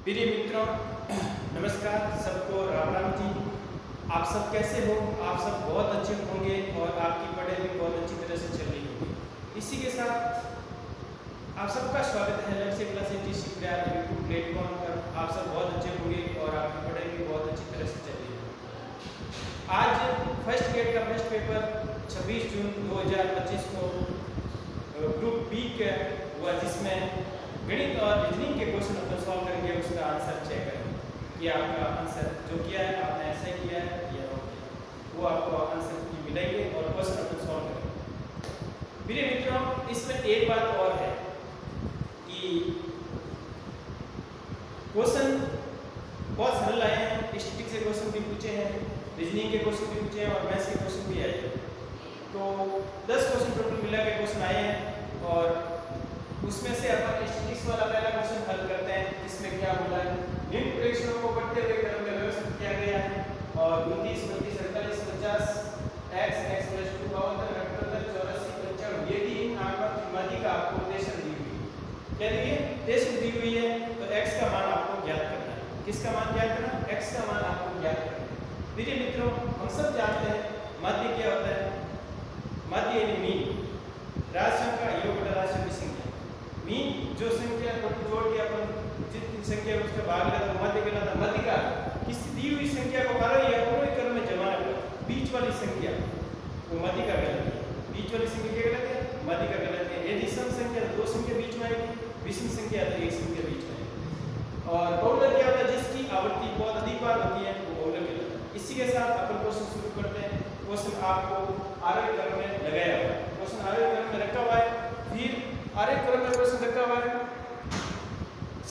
प्रिय मित्रों, नमस्कार। सबको राम राम जी। आप सब कैसे हो? आप सब बहुत अच्छे होंगे और आपकी पढ़ाई भी बहुत अच्छी तरह से चल रही होगी। इसी के साथ आप सबका स्वागत है लक्ष्य क्लास यूट्यूब प्लेटफॉर्म पर। आप सब बहुत अच्छे होंगे और आपकी पढ़ाई भी बहुत अच्छी तरह से चल रही होगी। आज फर्स्ट ग्रेड का फर्स्ट पेपर 26 जून 2025 को ग्रुप बी का हुआ, जिसमें गणित और रीजनिंग के क्वेश्चन अपन सॉल्व करेंगे। उसका आंसर चेक करेंगे कि आपका आंसर जो किया है आपने ऐसे किया है या नहीं किया, वो आपको आंसर की मिलेंगे और क्वेश्चन अपन सॉल्व करेंगे। मेरे मित्रों, इसमें एक बात और है कि क्वेश्चन बहुत सरल आए हैं। स्टैटिस्टिक्स से क्वेश्चन भी पूछे हैं, रीजनिंग के क्वेश्चन भी पूछे हैं और मैथ्स के क्वेश्चन भी आए हैं। तो 10 क्वेश्चन टोटल मिला के क्वेश्चन आए हैं और उसमें से अपन स्टैटिस्टिक्स वाला पहला क्वेश्चन हल करते हैं। इसमें क्या बोला है, निम्न प्रेक्षणों को बढ़ते हुए क्रम में व्यवस्थित किया गया है और 29, 32, 48, 50 x x + 2 52, 78, 84, 95 ये तीन आंकड़ों की माध्यिका आपको टेंशन दी हुई है। क्या दी है? टेंशन दी हुई है। तो x का मान आपको ज्ञात करना है। किसका मान ज्ञात करना है? x का मान आपको ज्ञात करना है। प्रिय मित्रों, हम सब जानते हैं माध्य क्या होता है। माध्य यानी मीन, राशियों का योग बटा राशियों की संख्या। मीन जो संख्या को जोड़ के अपन जितनी संख्या उसका भाग लेता है मध्य कहलाता है। मध्य का किसी दी हुई संख्या को आरोही या अवरोही क्रम में जमाने पर बीच वाली संख्या वो मध्य का कहलाती है। बीच वाली संख्या क्या कहलाती है? मध्य का कहलाती है। यदि सम संख्या दो संख्या बीच में आएगी, विषम संख्या तो एक संख्या बीच में आएगी। और बहुलक क्या होता है? जिसकी आवृत्ति बहुत अधिक बार होती है वो बहुलक कहलाता है। इसी के साथ अपन क्वेश्चन शुरू करते हैं। क्वेश्चन आपको आरोही क्रम में लगाया हुआ है। क्वेश्चन आरोही क्रम में रखा हुआ है। फिर आरोही क्रम में क्वेश्चन रखा हुआ है।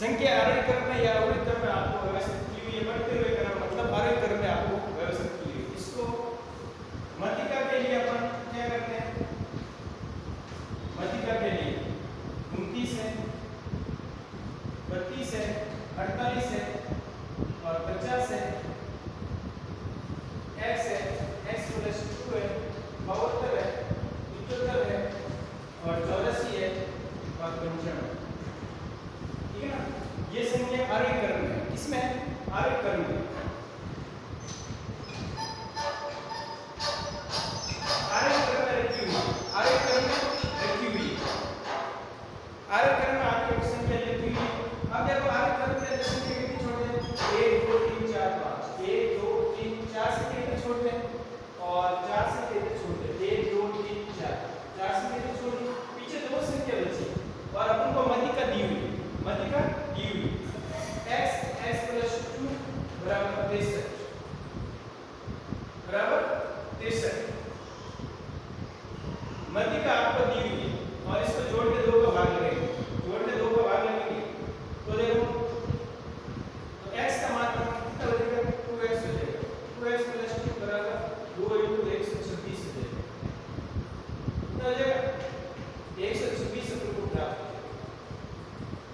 संख्या आरोही क्रम में या अवरोही क्रम में आपको व्यवस्थित की हुई है। बढ़ते हुए क्रम मतलब आरोही क्रम में आपको व्यवस्थित की हुई है। इसको माध्यिका के लिए अपन क्या करते हैं? माध्यिका के लिए 29 है, 32 है, 48 है और 50 है, x है, x + 2 है, 72 है, 75 है और 84 है और 95। ठीक है ना? ये संख्या आरोही क्रम में है। किसमें है? आरोही क्रम में। आरोही क्रम में रखी हुई है। आरोही क्रम में रखी हुई है। आरोही क्रम में आपकी संख्या लिखी हुई है। अब देखो आरोही क्रम में संख्या कितनी छोड़ दें? 1 2 3 4 5 1 2 3 4 से कितने छोड़ दें और 4 से कितने छोड़ दें? 1 2 3 4 4 से कितने छोड़ दें? पीछे दो संख्या बची और अपन को माध्यिका दी हुई है। माध्यिका दी हुई x x + 2 बराबर 63 बराबर 63 माध्यिका आपको दी हुई है और इसको जोड़ के दो का भाग लगेंगे। जोड़ के दो का भाग लगेंगे तो देखो तो x का मान कितना हो जाएगा? 2x हो जाएगा। 2x + 2 बराबर 2 × 126 हो जाएगा। कितना हो जाएगा? 126 को प्राप्त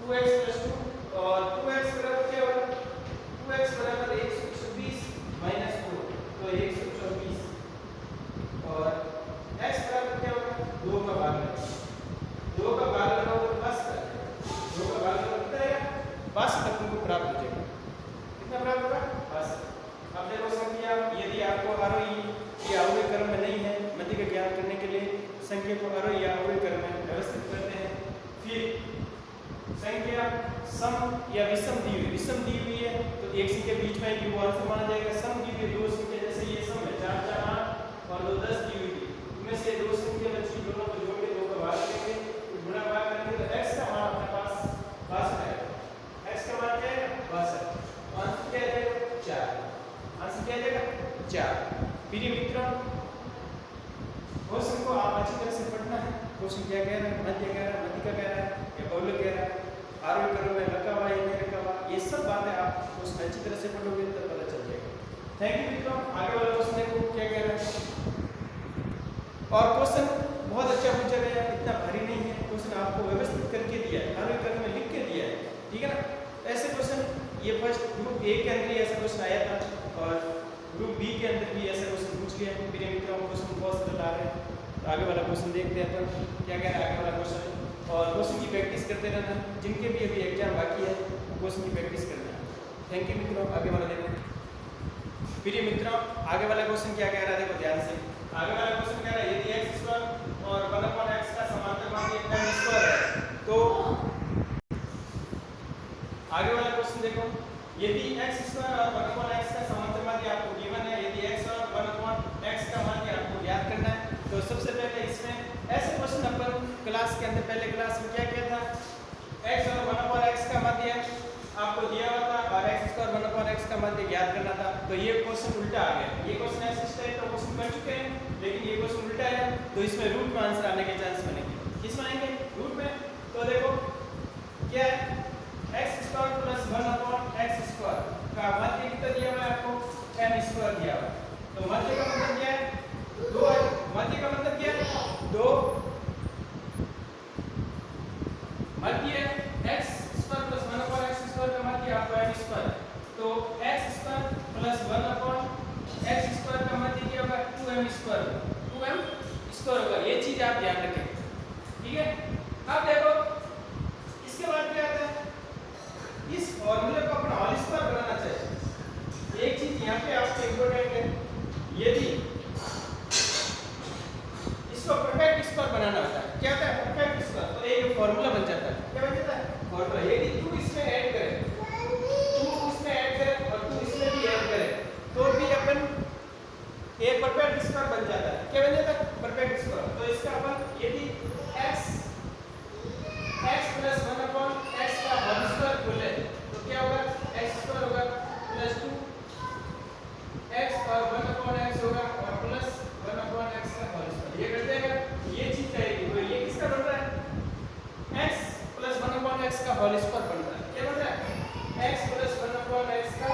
2x + 2 और 2x बराबर क्या होगा? 2x बराबर 126 - 4 तो 124 और x बराबर क्या होगा? 2 का भाग लगाओ। 2 का भाग लगाओ तो 10 का 2 का भाग लगाओ कितना आएगा? 62 तक तुमको प्राप्त हो जाएगा। कितना प्राप्त होगा? 62। अब देखो संख्या यदि आपको आरोही या अवरोही क्रम में नहीं है, माध्यिका ज्ञात करने के लिए संख्या को आरोही या अवरोही क्रम में व्यवस्थित करते हैं। फिर संख्या सम या विषम दी हुई, विषम दी हुई है तो एक संख्या बीच में आएगी, वो आंसर माना जाएगा। सम दी हुई दो संख्या, जैसे ये सम है 4 4 8 और 2 10 दी हुई थी, इनमें से दो संख्या बची, दोनों को जोड़ के दो का भाग करेंगे, फिर गुणा भाग करेंगे तो x का मान अपने पास 62 है। x का मान क्या है? 62। आंसर क्या आ जाएगा? 4। आंसर क्या आ जाएगा? 4। प्रिय मित्रों, क्वेश्चन को आप अच्छी तरह से पढ़ना है। क्वेश्चन क्या कह रहा है? मध्य कह रहा है, माध्यिका कह रहा है या बहुलक कह रहा है, आरोही क्रम में रखा हुआ है या नहीं रखा हुआ, ये सब बातें आप क्वेश्चन अच्छी तरह से पढ़ोगे तो पता चल जाएगा। थैंक यू मित्रों। आगे वाला क्वेश्चन देखो क्या कह रहा है। और क्वेश्चन बहुत अच्छा पूछा गया है, इतना भारी नहीं है। क्वेश्चन आपको व्यवस्थित करके दिया है, आरोही क्रम में लिख के दिया है। ठीक है ना? ऐसे क्वेश्चन ये फर्स्ट ग्रुप ए के अंदर ही ऐसा क्वेश्चन आया था और ग्रुप बी के अंदर भी ऐसा क्वेश्चन पूछ लिया। मेरे मित्रों क्वेश्चन बहुत सरल आ रहे हैं। तो आगे वाला क्वेश्चन देखते हैं अपन क्या कह रहा है आगे वाला क्वेश्चन। और क्वेश्चन की प्रैक्टिस करते रहना। जिनके भी अभी एग्जाम बाकी है क्वेश्चन की प्रैक्टिस करना। थैंक यू मित्रों, आगे वाला देखो। प्रिय मित्रों, आगे वाला क्वेश्चन क्या कह रहा है, देखो ध्यान से। आगे वाला क्वेश्चन कह रहा है यदि x स्क्वायर और 1/x का समांतर माध्य m स्क्वायर है, तो आगे वाला क्वेश्चन देखो, यदि x स्क्वायर और 1/x का समांतर माध्य आपको गिवन है, यदि x और 1/x का माध्य आपको ज्ञात करना है, तो सबसे पहले इसमें ऐसे क्वेश्चन अपन क्लास के अंदर पहले क्लास में क्या किया था, x और 1/x का माध्य आपको दिया हुआ था और x स्क्वायर 1/x का माध्य ज्ञात करना था। तो ये क्वेश्चन उल्टा आ गया। ये क्वेश्चन ऐसे टाइप का क्वेश्चन कर चुके हैं, लेकिन ये क्वेश्चन उल्टा है, तो इसमें रूट में आंसर आने के चांस बनेंगे। किस में आएंगे? रूट में। तो देखो क्या है, x square plus 1/x square का माध्य कितना दिया हुआ है आपको, m स्क्वायर दिया हुआ है। तो माध्य का मतलब क्या है, 2 है। माध्य का मतलब क्या है, 2 माध्य x square plus 1/x square का माध्य आपको m स्क्वायर। तो x square plus 1/x square का माध्य क्या होगा, 2m स्क्वायर। 2m स्क्वायर होगा। ये चीज आप ध्यान रखें, ठीक है। अब देखो इसके बाद क्या आता है, इस फॉर्मूले को अपना होल स्क्वायर बनाना चाहिए। एक चीज यहाँ पे आपको इंपॉर्टेंट है, यदि इसको परफेक्ट स्क्वायर बनाना होता है, क्या होता है परफेक्ट स्क्वायर, तो एक फॉर्मूला बन जाता है। क्या बन जाता है फॉर्मूला, यदि 2 इसमें ऐड करें, 2 इसमें ऐड करें और 2 इसमें भी ऐड करें, तो भी अपन एक परफेक्ट स्क्वायर बन जाता है। क्या बन जाता है परफेक्ट स्क्वायर। तो इसका अपन यदि x प्लस 1/x का होल स्क्वायर खोले तो क्या होगा, x स्क्वायर होगा प्लस 2x और 1/x होगा और प्लस 1/x का होल स्क्वायर। ये कट जाएगा, ये चीज रहेगी। तो ये किसका बन रहा है, x प्लस 1/x का होल स्क्वायर बन रहा है। क्या बन रहा है, x प्लस 1/x का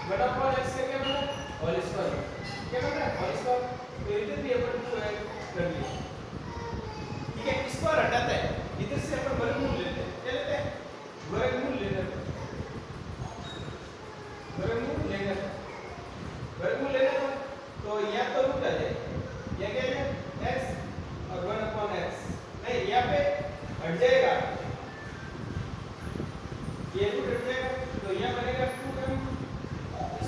1/x का क्या बन रहा है, होल स्क्वायर। क्या बन रहा है, होल स्क्वायर। तो इधर भी अपन 2 ऐड कर लिया, ठीक है। स्क्वायर हटाता है, इधर से अपन वर्गमूल लेते हैं। क्या लेते हैं, वर्गमूल लेते हैं। वर्गमूल लेंगे, वर्गमूल लेंगे तो या तो रूट आ जाए, या क्या है x और 1/x, नहीं यहाँ पे हट जाएगा, ये रूट हट जाएगा, तो यहाँ बनेगा 2m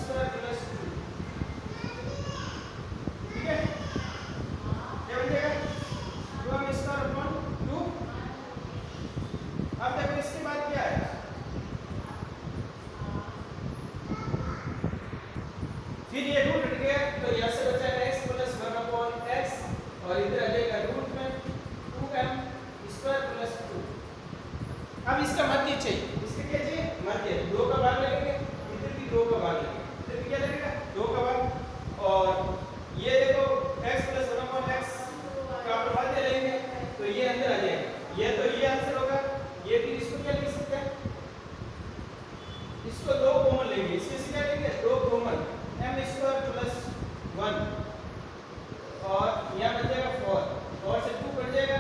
स्क्वायर प्लस 2, ठीक है। क्या बन जाएगा, 2m स्क्वायर अपॉन 2। अब देखो इसके बाद क्या है, फिर ये रूट हट गया, तो यहाँ से बचा x प्लस 1/x और इधर आ जाएगा रूट में 2m स्क्वायर प्लस 2। अब इसका माध्य चाहिए, इसका क्या चाहिए, माध्य। 2 का भाग लगेंगे, इधर भी 2 का भाग लगेगा, इधर भी क्या लगेगा, 2 का भाग। और ये देखो x प्लस 1/x का अपन माध्य लेंगे, तो ये अंदर आ जाएगा। ये तो ये आंसर होगा। ये भी इसको क्या लिख सकते हैं, इसको 2 कॉमन लेंगे, इसमें से क्या लेंगे, 2 कॉमन, m स्क्वायर प्लस 1 और यहाँ बच जाएगा 4 और से 2 कट जाएगा,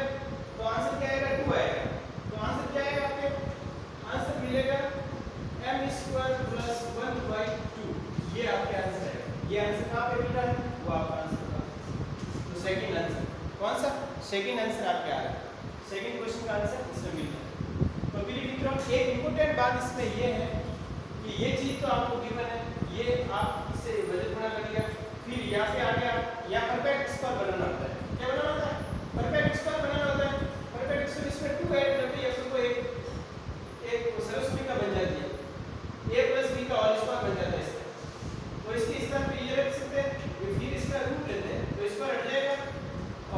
तो आंसर क्या आएगा, 2 आएगा। तो आंसर क्या आएगा आपके, आंसर मिलेगा m स्क्वायर प्लस 1/2। ये आपके आंसर है। ये आंसर कहाँ पे मिला है, वो आपका आंसर होगा। तो सेकंड आंसर कौन सा, सेकंड आंसर आपके आ रहा है, सेकंड क्वेश्चन का आंसर इसमें मिल रहा है। तो मेरे मित्रों एक इंपॉर्टेंट बात इसमें ये है कि ये चीज तो आपको गिवन है, ये आप इससे वजन गुणा करिएगा, फिर यहाँ पे आ गया, यहाँ परफेक्ट स्क्वायर बनाना होता है। क्या बनाना होता है, परफेक्ट स्क्वायर बनाना होता है। परफेक्ट स्क्वायर इसमें 2 ऐड करके अपन को एक सरस्वती का बन जाती है, a प्लस b का होल स्क्वायर बन जाता है इसका। तो इसके स्थान पे ये रख सकते हैं, फिर इसका रूट लेते हैं, तो स्क्वायर हट जाएगा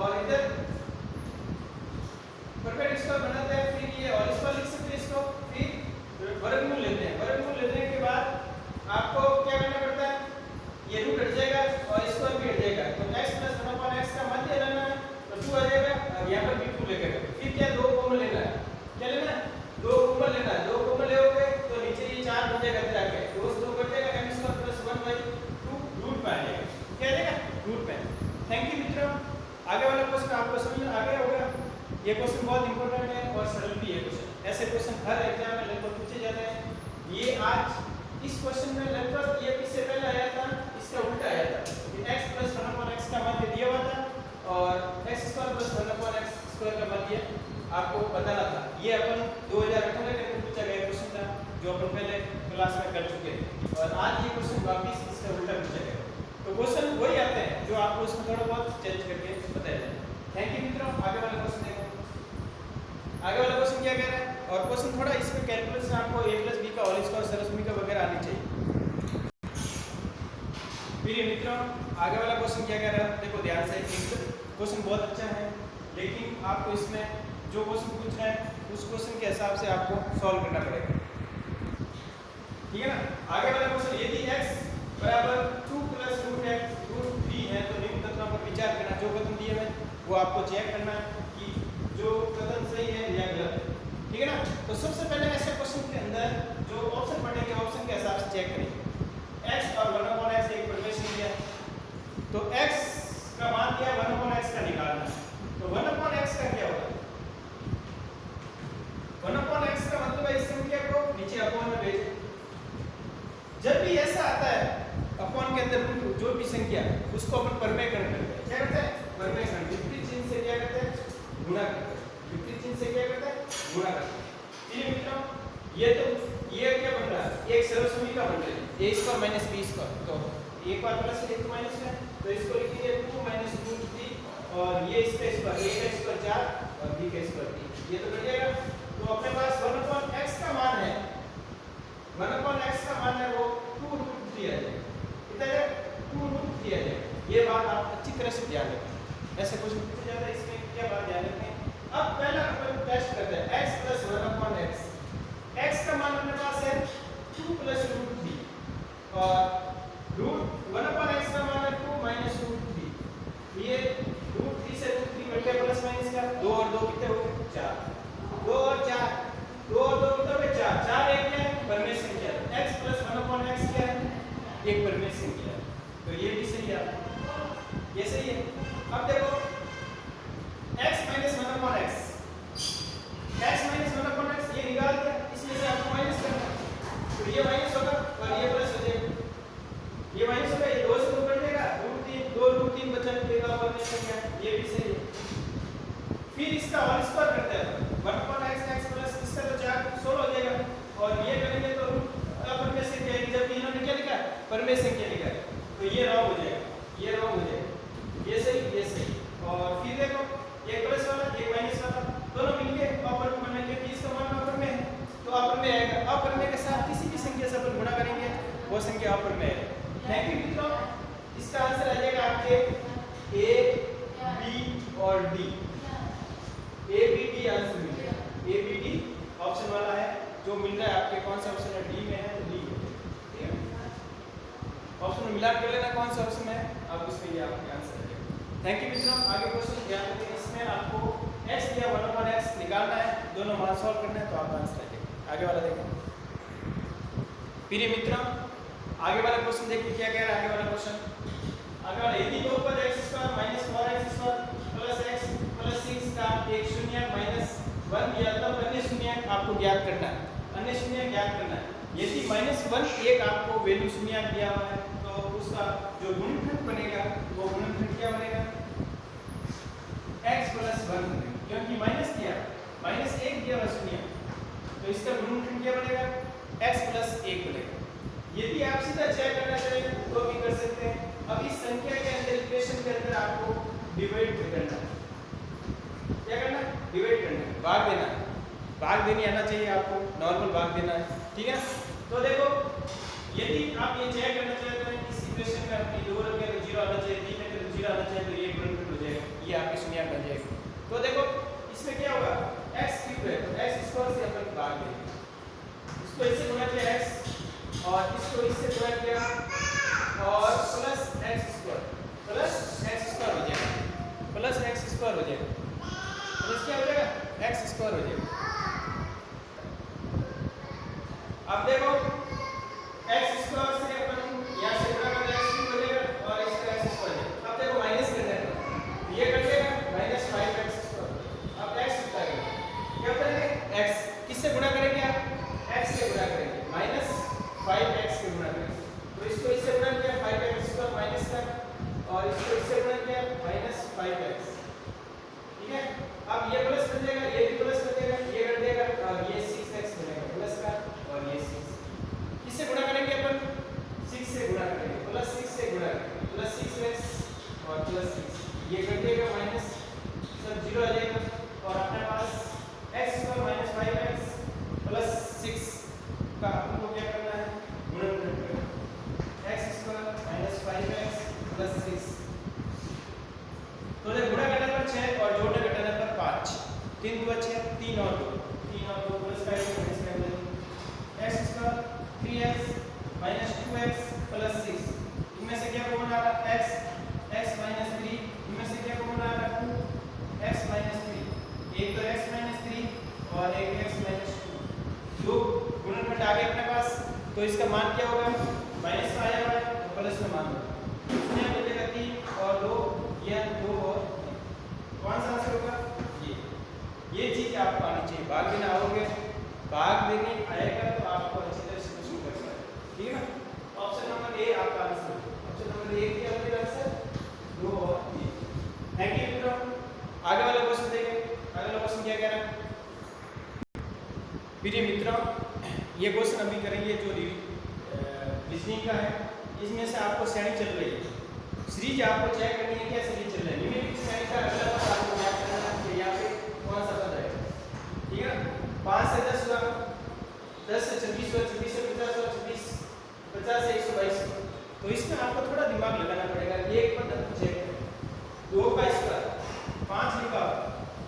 और इधर परफेक्ट स्क्वायर बनाते हैं, फिर ये होल स्क्वायर लिख सकते हैं इसको, फिर वर्गमूल लेते हैं। वर्गमूल लेने के बाद आपको क्या करना पड़ता है, ये रूट हट जाएगा और स्क्वायर भी हट जाएगा, तो x प्लस 1/x का माध्य लेना है, तो 2 आ जाएगा और यहाँ पर भी 2 लेकर फिर क्या 2 कॉमन लेना है। क्या लेना है, 2 कॉमन लेना है। 2 कॉमन लेओगे तो नीचे ये 4 बन जाएगा, इधर आके 2 से 2 कट जाएगा, m स्क्वायर प्लस 1/2 रूट में आ जाएगा। क्या आ जाएगा, रूट में। थैंक यू मित्रों, आगे वाला क्वेश्चन आपको समझ में आ गया होगा। ये क्वेश्चन बहुत इंपॉर्टेंट है और सरल भी है क्वेश्चन। ऐसे क्वेश्चन हर एग्जाम में लगभग पूछे जाते हैं। ये आज इस क्वेश्चन में लगभग ये इससे पहले आया था, इसका उल्टा आया था कि x प्लस 1/x का माध्य दिया हुआ था और x square plus 1/x square का माध्य आपको बताना था। ये अपन 2018 के अंदर पूछा गया क्वेश्चन था। जो अपन पहले क्लास में कर चुके हैं, और आज ये क्वेश्चन वापिस इसका उल्टा पूछेगा। तो क्वेश्चन वही आते हैं जो आपको उसमें थोड़ा बहुत चेंज करके बताया जाए। थैंक यू मित्रों। आगे वाला क्वेश्चन देखो। आगे वाला क्वेश्चन क्या कह रहा है, और क्वेश्चन थोड़ा इसमें कैलकुलस में आपको a + b का होल स्क्वायर सरसमी का वगैरह आनी चाहिए। फिर मित्रों आगे वाला क्वेश्चन क्या कह रहा है, देखो ध्यान से। क्वेश्चन बहुत अच्छा है, लेकिन आपको इसमें जो क्वेश्चन पूछना है उस क्वेश्चन के हिसाब से आपको सॉल्व करना पड़ेगा, ठीक है ना। आगे वाला क्वेश्चन, यदि x बराबर 2 + √x√3 है तो निम्न तत्वों पर विचार करना। जो कदम दिए हैं वो आपको चेक करना है कि जो कदम सही है या गलत है, ठीक है ना। तो सबसे पहले ऐसे क्वेश्चन के अंदर जो ऑप्शन पढ़ेंगे ऑप्शन के हिसाब से चेक करेंगे। x और 1/x एक परिवेश दिया, तो x का मान दिया, 1/x का निकालना है। तो 1/x का क्या होगा, 1/x का मतलब है इस संख्या को नीचे अपॉन में भेज। जब भी ऐसा आता है अपॉन के अंदर जो भी संख्या उसको अपन परमेय करते हैं। क्या करते हैं, परमेय करते हैं। विपरीत चिन्ह से क्या करते हैं, गुणा करते हैं। विपरीत चिन्ह से क्या करते हैं, गुणा करते हैं। ठीक है मित्रों, ये क्या बन रहा है, एक सरसमी का बन रहा है a² - b²। तो एक बार प्लस एक माइनस है, तो इसको लिखिए 2 - √3, और ये इसका स्क्वायर, a का स्क्वायर 4 और b का स्क्वायर 3, ये तो बढ़ जाएगा। तो अपने पास 1/x का मान है, 1/x का मान है वो 2√3 आ जाएगा। कितना है, 2√3 आ जाएगा। ये बात आप अच्छी तरह से ध्यान रखें, ऐसे कुछ पूछा जाता है, इसमें क्या बात ध्यान रखें। अब पहला अपन टेस्ट करते हैं x + 1/x। x का मान अपने पास है 2 + √3, और 1/x का मान है 2 - √3। ये √3 से √3 मिल गया, प्लस माइनस का 2 और 2 कितने हो गए, 4। 2 और 4, 2 और 2 कितने हो गए, 4। 4 एक क्या है, परमेय संख्या। x + 1/x क्या है, एक परमेय संख्या। तो ये भी सही है, ये सही है। अब देखो x - 1/x, x - 1/x ये निकाल दिया, इसमें से आपको माइनस करना है। तो ये माइनस होगा और ये प्लस हो जाएगा। ये माइनस होगा, ये 2 से 2 कट जाएगा, √3 बचा देगा परमेय संख्या, ये भी सही है। फिर इसका होल स्क्वायर करते हैं, 1/x x प्लस इसका तो 4 16 हो जाएगा, और ये करेंगे तो परमेय संख्या है। जब इन्होंने क्या लिखा, परमेय संख्या लिखा है, तो ये रॉन्ग हो जाएगा, ये रॉन्ग हो जाएगा, ये सही, ये सही। और फिर देखो एक प्लस वाला एक माइनस वाला दोनों मिलके अपर में बनेंगे, 30 का मान अपर में है तो अपर में आएगा। अपर में के साथ किसी भी संख्या से अपन गुणा करेंगे वो संख्या अपर में है। थैंक यू मित्रों। इसका आंसर आ जाएगा आपके ए, बी और डी। ए, बी, डी आंसर मिल जाएगा। ए, बी, डी ऑप्शन वाला है जो मिल रहा है आपके, कौन सा ऑप्शन है, डी में है, तो डी। ठीक है, ऑप्शन में मिला कर लेना कौन सा ऑप्शन है, अब उसमें ये आपका आंसर है। थैंक यू मित्रों। आगे क्वेश्चन ध्यान रखें, इसमें आपको x या 1/x निकालना है, दोनों मान सॉल्व करना है, तो आपका आंसर आ जाएगा। आगे वाला देखें। प्रिय मित्रों आगे वाला क्वेश्चन देखिए क्या कह रहा है। आगे वाला क्वेश्चन, आगे वाला, यदि बहुपद x² - 4x² + x + 6 का एक शून्यक -1 या तब अन्य शून्यक आपको ज्ञात करना है। अन्य शून्यक ज्ञात करना है। यदि -1 एक आपको वैल्यू शून्यक दिया हुआ है तो उसका जो गुणनखंड बनेगा वो गुणनखंड क्या बनेगा, x + 1 बनेगा, क्योंकि माइनस दिया, -1 दिया हुआ शून्यक, तो इसका गुणनखंड क्या बनेगा, x + 1 बनेगा। यदि आप सीधा चेक करना चाहें तो भी कर सकते हैं। अब इस संख्या के अंदर, इक्वेशन के अंदर आपको डिवाइड करना है। क्या करना है, डिवाइड करना है, भाग देना है। भाग देनी आना चाहिए आपको, नॉर्मल भाग देना है, ठीक है। तो देखो यदि आप ये चेक करना चाहते हैं इस इक्वेशन में अपनी 2 रखें तो 0 आना चाहिए, 3 रखें तो 0 आना चाहिए, तो ये गुणनखंड हो जाएगा, ये आपकी शून्यक बन जाएगा। तो देखो इसमें क्या होगा, x³ है तो x² से अपन भाग देंगे, इसको इससे गुणा किया x और इसको इससे गुणा किया और प्लस x² हो जाएगा, प्लस x² हो जाएगा, प्लस क्या हो जाएगा, x² हो जाएगा। अब देखो x² से अपन यहाँ से गुणा कर x³ हो जाएगा और इसका x² है। अब देखो माइनस करना है, ये कर देगा -5x²। अब x कितना है, क्या करेंगे, x किससे गुणा करेंगे, आप x से गुणा करेंगे, -5x से गुणा करेंगे, तो इसको इससे गुणा किया 5x² तो इसका मान क्या होगा, माइनस में आया हुआ है तो प्लस में मान होगा, इसमें मिलेगा 3 और 2, यह 2 और 3, कौन सा आंसर होगा ये चीज आपको आनी चाहिए। भाग देना आओगे, भाग देने आएगा तो आपको अच्छी तरह से क्वेश्चन करना है, ठीक है ना। ऑप्शन नंबर ए आपका आंसर, ऑप्शन नंबर ए क्या होगा आंसर 2 और 3। थैंक यू मित्रों। आगे वाला क्वेश्चन देखें, आगे वाला क्वेश्चन क्या कह रहा है प्रिय मित्रों, ये क्वेश्चन अभी करेंगे जो रीजनिंग का है। इसमें से आपको श्रेणी चल रही है, सीरीज आपको चेक करनी है क्या सीरीज चल रही है। न्यूमेरिक श्रेणी का अगला पार्ट आपको याद करना है कि यहाँ पे कौन सा पद है, ठीक है ना। 5 से 10 हुआ, 10 से 26 हुआ, 26 से 50 हुआ, 26 50 से 122 हुआ। तो इसमें आपको थोड़ा दिमाग लगाना पड़ेगा। एक पद चेक करें, 2 का स्क्वायर 5 लिखा,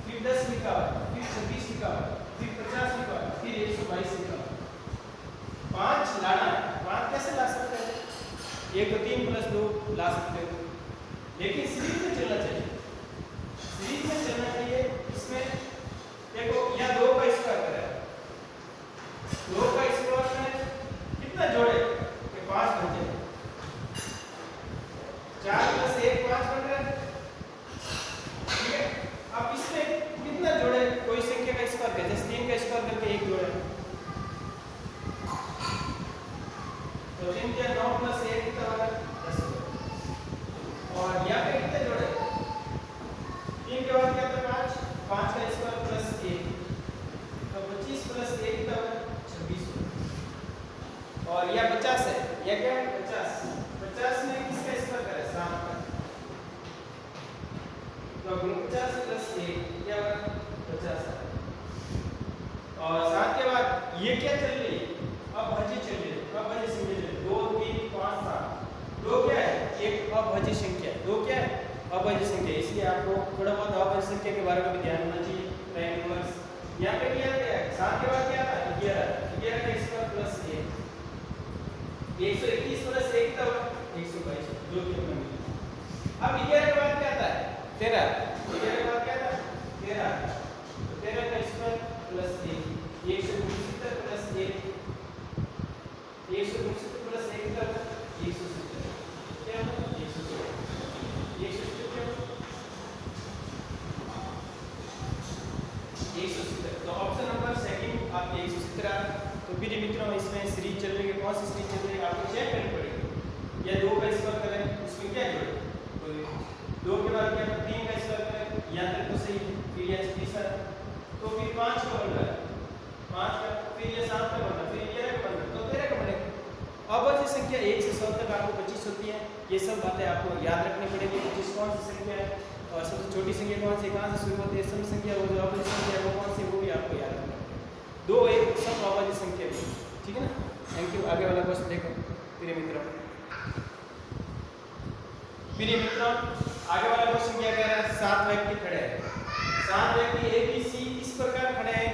फिर 10 लिखा, फिर 26 लिखा, फिर 50 लिखा, फिर 122 लिखा। 5 लाना है, 5 कैसे ला सकते हैं, 1 तो 3 + 2 ला सकते हो, लेकिन सीरीज में चलना चाहिए, सीरीज में चलना चाहिए। इसमें देखो यहाँ 2 का स्क्वायर करें, 2 का स्क्वायर में कितना जोड़े कि 5 बन जाए, 4 + 1 5 बन रहा है, ठीक है। अब इसमें कितना जोड़े, कोई संख्या का स्क्वायर करें, जैसे 3 का स्क्वायर करके 1 जोड़े, तो 3 के 9 + 1 कितना होगा 10 होगा। और यहाँ पे कितने जोड़े, 3 के बाद क्या होता है 5 का स्क्वायर + 1, तो 25 + 1 कितना होगा 26 होगा। और यह 50 है, यह क्या है 50 में किसका स्क्वायर करें 7 का, तो 49 + 1 क्या होगा 50 है। और 7 के बाद ये क्या चल रही है, अभाज्य चल रही है, अभाज्य संख्या चल रही है, 2 3 5 7, 2 क्या है एक अभाज्य संख्या, 2 क्या है अभाज्य संख्या, इसलिए आपको थोड़ा बहुत अभाज्य संख्या के बारे में भी ध्यान देना चाहिए। ट्रायंगल्स यहाँ पे क्या है 7 के बाद क्या था 11 का स्क्वायर + 1, 121 + 1 कितना होगा 122, जो कि अपना मिला। अब 11 के बाद क्या आता है 13, 11 के बाद क्या था 13, तो 13 का स्क्वायर + 1, 169 + 1, 169 + 1 कितना होगा 170, क्या होगा 170, 170 क्या होगा 170। तो ऑप्शन नंबर सेकंड आपके 170 आ। तो फिर मित्रों इसमें सीरीज चल रही है, कौन सी सीरीज चल रही है आपको चेक करनी पड़ेगी। या 2 का स्क्वायर करें उसमें क्या जोड़े, तो 2 के बाद क्या 3 का स्क्वायर करें, यहाँ तक तो सही है, फिर यह 30 है, तो फिर 5 का बन रहा है 5 का, फिर ये 7 का बन रहा है, फिर 11 का बन रहा है, तो 13 का बनेगा। अभाज्य संख्या 1 से 100 तक आपको 25 होती है, ये सब बातें आपको याद रखनी पड़ेगी। 25 कौन सी संख्या है और सबसे छोटी संख्या कौन सी, कहाँ से शुरू होती है, सम संख्या वो जो अभाज्य संख्या है वो कौन सी, वो भी आपको याद रखना पड़ेगा। 2 1 सब अभाज्य संख्या है, ठीक है ना। Thank you. आगे वाला क्वेश्चन देखो प्रिय मित्रों, प्रिय मित्रों आगे वाला क्वेश्चन क्या कह रहा है, 7 व्यक्ति खड़े हैं, 7 व्यक्ति ए बी सी इस प्रकार खड़े हैं